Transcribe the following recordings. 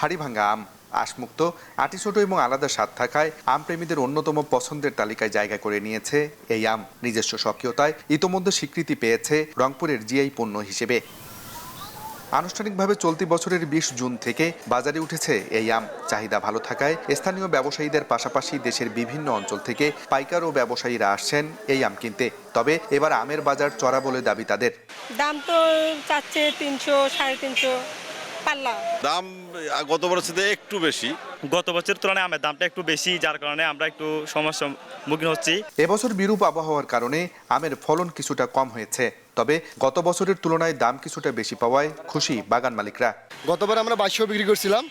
হাড়িভাঙ্গা আম আঁশমুক্ত, আটি ছোট এবং আলাদা স্বাদ থাকায় আম প্রেমীদের অন্যতম পছন্দের তালিকায় জায়গা করে নিয়েছে এই আম। নিজস্ব স্বকীয়তায় ইতোমধ্যে স্বীকৃতি পেয়েছে রংপুরের জিআই পণ্য হিসেবে। আনুষ্ঠানিকভাবে চলতি বছরের ২০ জুন থেকে বাজারে উঠেছে এই আম। চাহিদা ভালো থাকায় স্থানীয় ব্যবসায়ীদের পাশাপাশি দেশের বিভিন্ন অঞ্চল থেকে পাইকার ও ব্যবসায়ীরা আসছেন এই আম কিনতে। তবে এবার আমের বাজার চড়া বলে দাবি তাদের। দাম তো চাচ্ছে ৩০০, ৩৫০ পাল্লা। দাম গত বছর থেকে একটু বেশি। গত বছরের তুলনায় আমের দামটা একটু বেশি, যার কারণে আমরা একটু সমস্যার সম্মুখীন হচ্ছি। এবছর বিরূপ আবহাওয়ার কারণে আমের ফলন কিছুটা কম হয়েছে, তবে গত বছরের তুলনায় দাম কিছুটা বেশি পাওয়ায় খুশি বাগান মালিকরা। গতবার আমরা ২২০০ বিক্রি করছিলাম,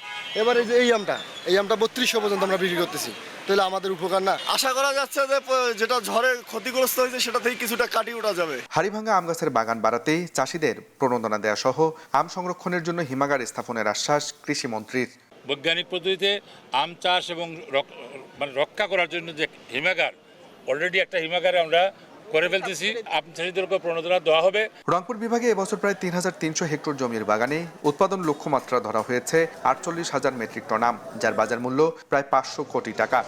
এবারে যে এই আমটা ৩২০০ পর্যন্ত আমরা বিক্রি করতেছি। তাহলে আমাদের উপকার না? আশা করা যাচ্ছে যে যেটা ঝড়ে ক্ষতিগ্রস্ত হয়েছে সেটা থেকে কিছুটা কাটিয়ে ওঠা যাবে। হাড়িভাঙ্গা আম গাছের বাগান বাড়াতে চাষিদের প্রণোদনা দেওয়া সহ আম সংরক্ষণের জন্য হিমাগার স্থাপনের আশ্বাস কৃষিমন্ত্রীর। বৈজ্ঞানিক পদ্ধতিতে আম চাষ এবং রক্ষা করার জন্য যে হিমাগার, অলরেডি একটা হিমাগারে আমরা করে ফেলতেছি। আম চাষিদের উপর প্রণোদনা দেওয়া হবে। রংপুর বিভাগে এবছর প্রায় ৩৩০০ হেক্টর জমির বাগানে উৎপাদন লক্ষ্যমাত্রা ধরা হয়েছে ৪৮,০০০ মেট্রিক টন আম, যার বাজার মূল্য প্রায় ৫০০ কোটি টাকা।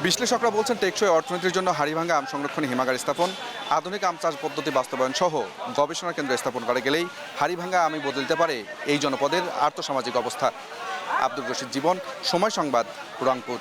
বিশ্লেষকরা বলছেন, টেকসই অর্থনীতির জন্য হাড়িভাঙ্গা আম সংরক্ষণ হিমাগার স্থাপন, আধুনিক আম চাষ পদ্ধতি বাস্তবায়ন সহ গবেষণা কেন্দ্র স্থাপন করা গেলেই হাড়িভাঙ্গা আমই বদলতে পারে এই জনপদের আর্থসামাজিক অবস্থা। আব্দুর রশিদ জীবন, সময় সংবাদ, রংপুর।